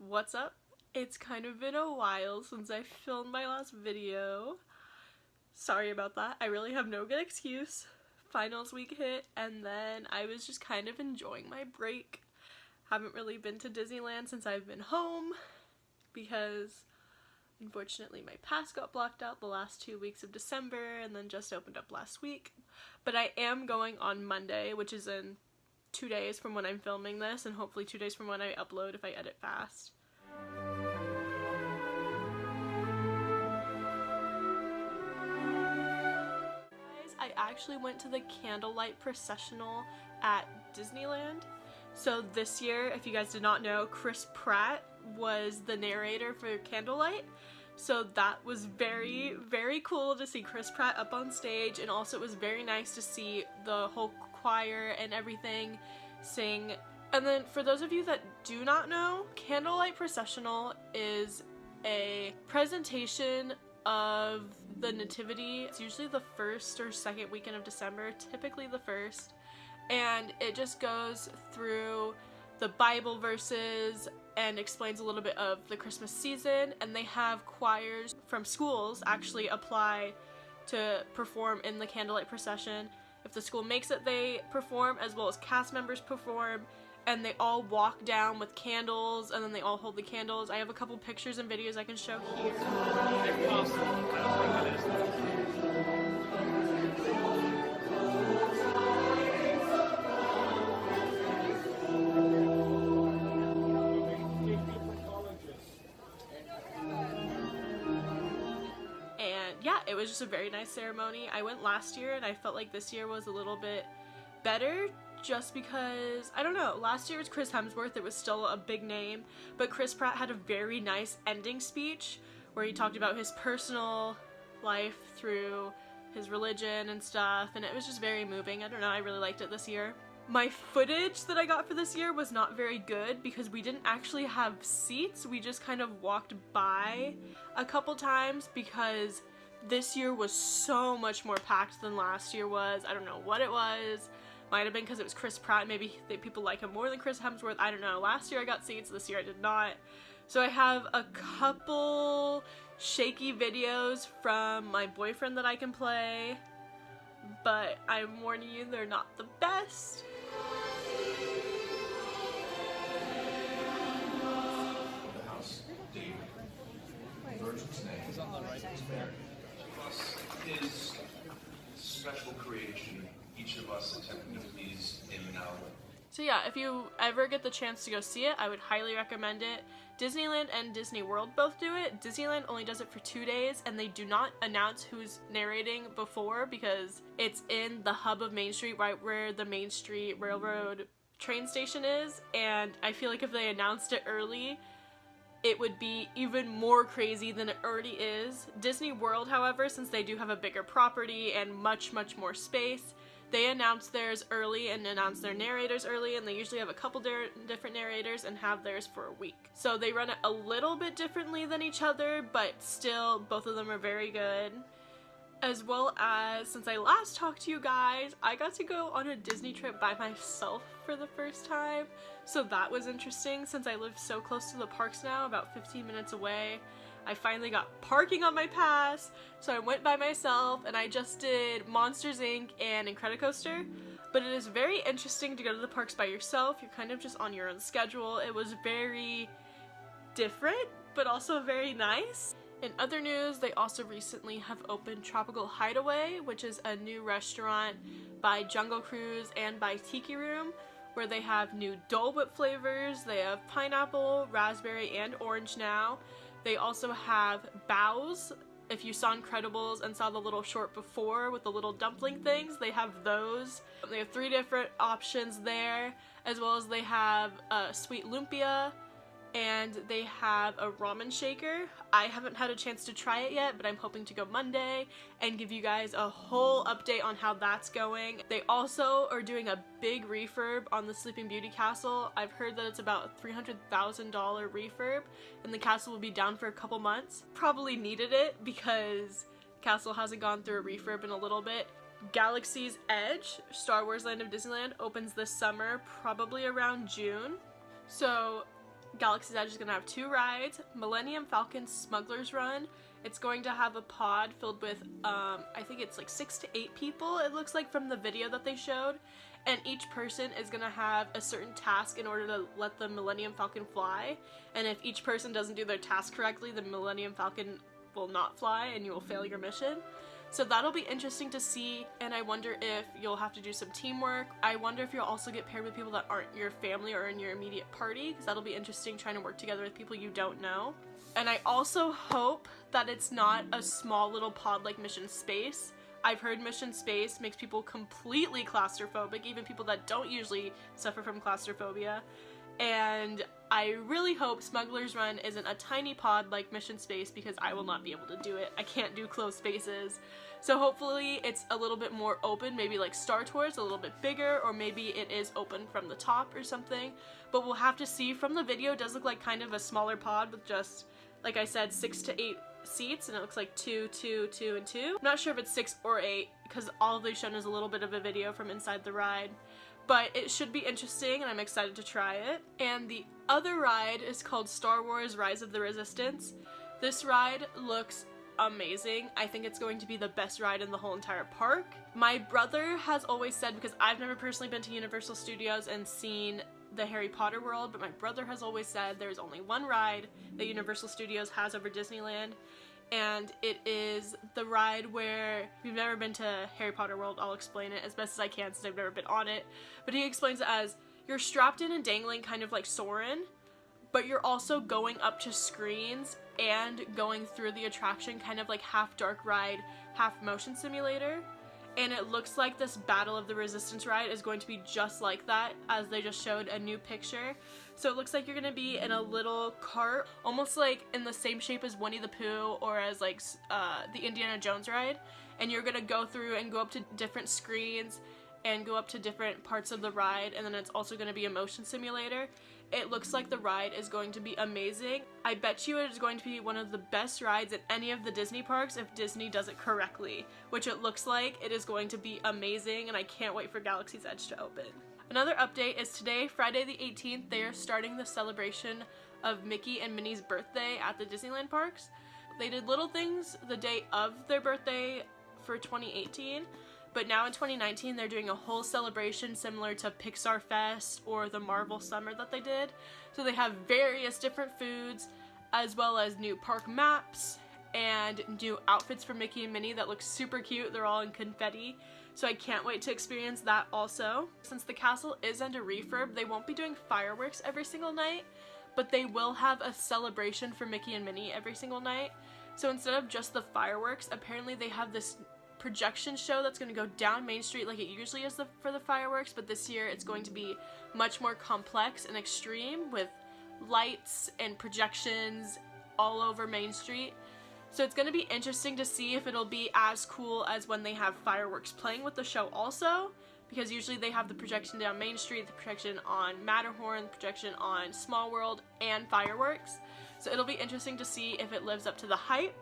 What's up? It's kind of been a while since I filmed my last video. Sorry about that. I really have no good excuse. Finals week hit and then I was just kind of enjoying my break. Haven't really been to Disneyland since I've been home because unfortunately my pass got blocked out the last 2 weeks of December and then just opened up last week. But I am going on Monday, which is in 2 days from when I'm filming this, and hopefully 2 days from when I upload if I edit fast. Guys, I actually went to the Candlelight Processional at Disneyland. So this year, if you guys did not know, Chris Pratt was the narrator for Candlelight. So that was very, very cool to see Chris Pratt up on stage, and also it was very nice to see the whole choir and everything sing. And then for those of you that do not know, Candlelight Processional is a presentation of the Nativity. It's usually the first or second weekend of December, typically the first, and it just goes through the Bible verses and explains a little bit of the Christmas season, and they have choirs from schools actually apply to perform in the Candlelight Procession. If the school makes it, they perform, as well as cast members perform, and they all walk down with candles, and then they all hold the candles. I have a couple pictures and videos I can show here. Yeah, it was just a very nice ceremony. I went last year and I felt like this year was a little bit better just because, I don't know, last year was Chris Hemsworth, it was still a big name, but Chris Pratt had a very nice ending speech where he talked about his personal life through his religion and stuff, and it was just very moving. I don't know, I really liked it this year. My footage that I got for this year was not very good because we didn't actually have seats. We just kind of walked by a couple times because this year was so much more packed than last year was. I don't know what it was. Might have been because it was Chris Pratt. Maybe people like him more than Chris Hemsworth. I don't know. Last year I got seats. This year I did not. So I have a couple shaky videos from my boyfriend that I can play. But I'm warning you, they're not the best. The house, David. Virgin's name is on the right. Mary. His special creation, each of us attempting to please him now. So yeah, if you ever get the chance to go see it, I would highly recommend it. Disneyland and Disney World both do it. Disneyland only does it for 2 days, and they do not announce who's narrating before because it's in the hub of Main Street, right where the Main Street Railroad train station is, and I feel like if they announced it early, it would be even more crazy than it already is. Disney World, however, since they do have a bigger property and much more space, they announce theirs early and announce their narrators early, and they usually have a couple different narrators and have theirs for a week. So they run it a little bit differently than each other, but still both of them are very good. As well as, since I last talked to you guys, I got to go on a Disney trip by myself for the first time. So that was interesting since I live so close to the parks now, about 15 minutes away. I finally got parking on my pass, so I went by myself and I just did Monsters Inc. and Incredicoaster. But it is very interesting to go to the parks by yourself. You're kind of just on your own schedule. It was very different, but also very nice. In other news, they also recently have opened Tropical Hideaway, which is a new restaurant by Jungle Cruise and by Tiki Room, where they have new Dole Whip flavors. They have pineapple, raspberry, and orange now. They also have bows. If you saw Incredibles and saw the little short before with the little dumpling things, they have those. They have 3 different options there, as well as they have a sweet lumpia, and they have a ramen shaker. I haven't had a chance to try it yet, but I'm hoping to go Monday and give you guys a whole update on how that's going. They also are doing a big refurb on the Sleeping Beauty castle. I've heard that it's about a $300,000 refurb, and the castle will be down for a couple months. Probably needed it because the castle hasn't gone through a refurb in a little bit. Galaxy's Edge, Star Wars Land of Disneyland, opens this summer, probably around June. So Galaxy's Edge is going to have 2 rides. Millennium Falcon Smuggler's Run. It's going to have a pod filled with, I think it's like 6 to 8 people, it looks like from the video that they showed. And each person is going to have a certain task in order to let the Millennium Falcon fly. And if each person doesn't do their task correctly, the Millennium Falcon will not fly and you will fail your mission. So that'll be interesting to see, and I wonder if you'll have to do some teamwork. I wonder if you'll also get paired with people that aren't your family or in your immediate party, because that'll be interesting trying to work together with people you don't know. And I also hope that it's not a small little pod like Mission Space. I've heard Mission Space makes people completely claustrophobic, even people that don't usually suffer from claustrophobia. And I really hope Smuggler's Run isn't a tiny pod like Mission Space, because I will not be able to do it. I can't do closed spaces. So hopefully it's a little bit more open, maybe like Star Tours, a little bit bigger, or maybe it is open from the top or something. But we'll have to see. From the video, it does look like kind of a smaller pod with just, like I said, 6 to 8 seats, and it looks like 2, 2, 2, and 2. I'm not sure if it's 6 or 8, because all they've shown is a little bit of a video from inside the ride. But it should be interesting, and I'm excited to try it. And the other ride is called Star Wars Rise of the Resistance. This ride looks amazing. I think it's going to be the best ride in the whole entire park. My brother has always said, because I've never personally been to Universal Studios and seen the Harry Potter world, but my brother has always said there's only one ride that Universal Studios has over Disneyland, and it is the ride where, if you've never been to Harry Potter World, I'll explain it as best as I can since I've never been on it, but he explains it as you're strapped in and dangling kind of like Soarin', but you're also going up to screens and going through the attraction, kind of like half dark ride, half motion simulator. And it looks like this Battle of the Resistance ride is going to be just like that, as they just showed a new picture. So it looks like you're going to be in a little cart, almost like in the same shape as Winnie the Pooh or as like the Indiana Jones ride. And you're going to go through and go up to different screens and go up to different parts of the ride, and then it's also going to be a motion simulator. It looks like the ride is going to be amazing. I bet you it is going to be one of the best rides at any of the Disney parks if Disney does it correctly, which it looks like it is going to be amazing, and I can't wait for Galaxy's Edge to open. Another update is today, Friday the 18th, they are starting the celebration of Mickey and Minnie's birthday at the Disneyland parks. They did little things the day of their birthday for 2018, but now in 2019 they're doing a whole celebration similar to Pixar Fest or the Marvel Summer that they did. So they have various different foods, as well as new park maps and new outfits for Mickey and Minnie that look super cute. They're all in confetti, so I can't wait to experience that also. Since the castle is under refurb, they won't be doing fireworks every single night, but they will have a celebration for Mickey and Minnie every single night. So instead of just the fireworks, apparently they have this projection show that's going to go down Main Street like it usually is for the fireworks, but this year it's going to be much more complex and extreme with lights and projections all over Main Street. So it's going to be interesting to see if it'll be as cool as when they have fireworks playing with the show also, because usually they have the projection down Main Street, the projection on Matterhorn, the projection on Small World, and fireworks. So it'll be interesting to see if it lives up to the hype.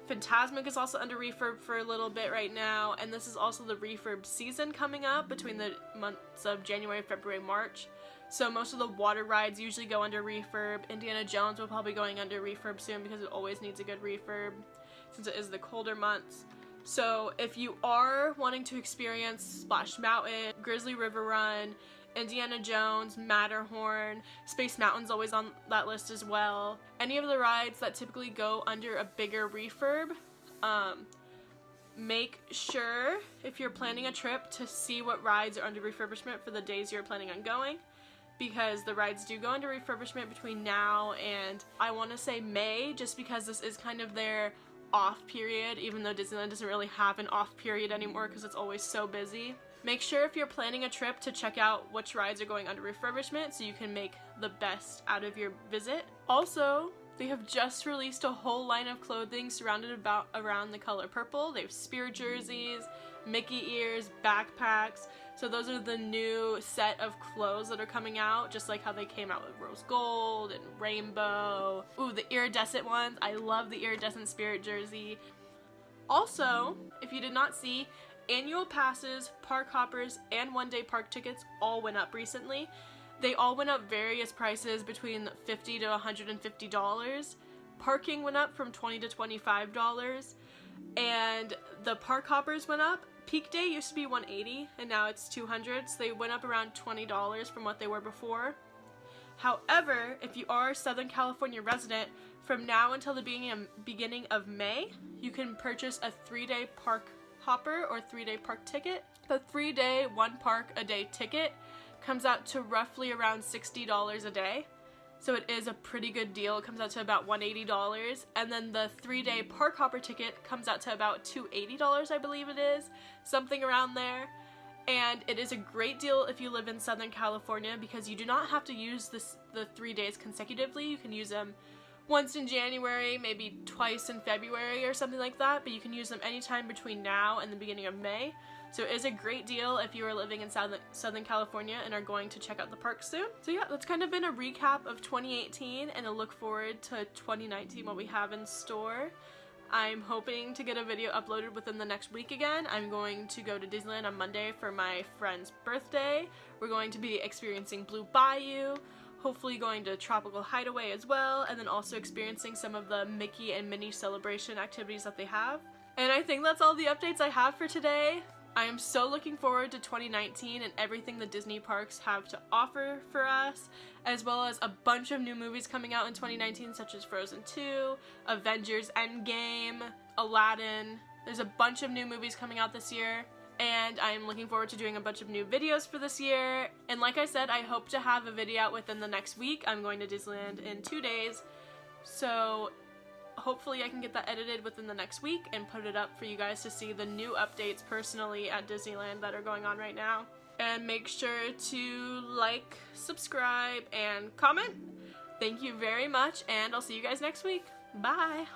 Fantasmic is also under refurb for a little bit right now, and this is also the refurb season coming up between the months of January, February, March. So most of the water rides usually go under refurb. Indiana Jones will probably be going under refurb soon because it always needs a good refurb since it is the colder months. So if you are wanting to experience Splash Mountain, Grizzly River Run, Indiana Jones, Matterhorn, Space Mountain's always on that list as well. Any of the rides that typically go under a bigger refurb, make sure if you're planning a trip to see what rides are under refurbishment for the days you're planning on going, because the rides do go under refurbishment between now and I want to say May, just because this is kind of their off period, even though Disneyland doesn't really have an off period anymore because it's always so busy. Make sure if you're planning a trip to check out which rides are going under refurbishment so you can make the best out of your visit. Also, they have just released a whole line of clothing surrounded around the color purple. They have spirit jerseys, Mickey ears, backpacks. So those are the new set of clothes that are coming out, just like how they came out with rose gold and rainbow. Ooh, the iridescent ones. I love the iridescent spirit jersey. Also, if you did not see, annual passes, park hoppers, and one-day park tickets all went up recently. They all went up various prices between $50 to $150. Parking went up from $20 to $25, and the park hoppers went up. Peak day used to be $180 and now it's $200, so they went up around $20 from what they were before. However, if you are a Southern California resident, from now until the beginning of May, you can purchase a 3-day park hopper or 3-day park ticket. The 3-day, 1 park a day ticket comes out to roughly around $60 a day. So it is a pretty good deal. It comes out to about $180. And then the 3-day park hopper ticket comes out to about $280, I believe it is. Something around there. And it is a great deal if you live in Southern California because you do not have to use the 3 days consecutively. You can use them once in January, maybe twice in February or something like that, but you can use them anytime between now and the beginning of May. So it is a great deal if you are living in Southern California and are going to check out the park soon. So yeah, that's kind of been a recap of 2018 and a look forward to 2019, what we have in store. I'm hoping to get a video uploaded within the next week again. I'm going to go to Disneyland on Monday for my friend's birthday. We're going to be experiencing Blue Bayou, hopefully going to Tropical Hideaway as well, and then also experiencing some of the Mickey and Minnie celebration activities that they have. And I think that's all the updates I have for today. I am so looking forward to 2019 and everything the Disney parks have to offer for us, as well as a bunch of new movies coming out in 2019 such as Frozen 2, Avengers Endgame, Aladdin. There's a bunch of new movies coming out this year, and I'm looking forward to doing a bunch of new videos for this year. And like I said, I hope to have a video out within the next week. I'm going to Disneyland in 2 days, so hopefully I can get that edited within the next week and put it up for you guys to see the new updates personally at Disneyland that are going on right now. And make sure to like, subscribe, and comment. Thank you very much, and I'll see you guys next week. Bye!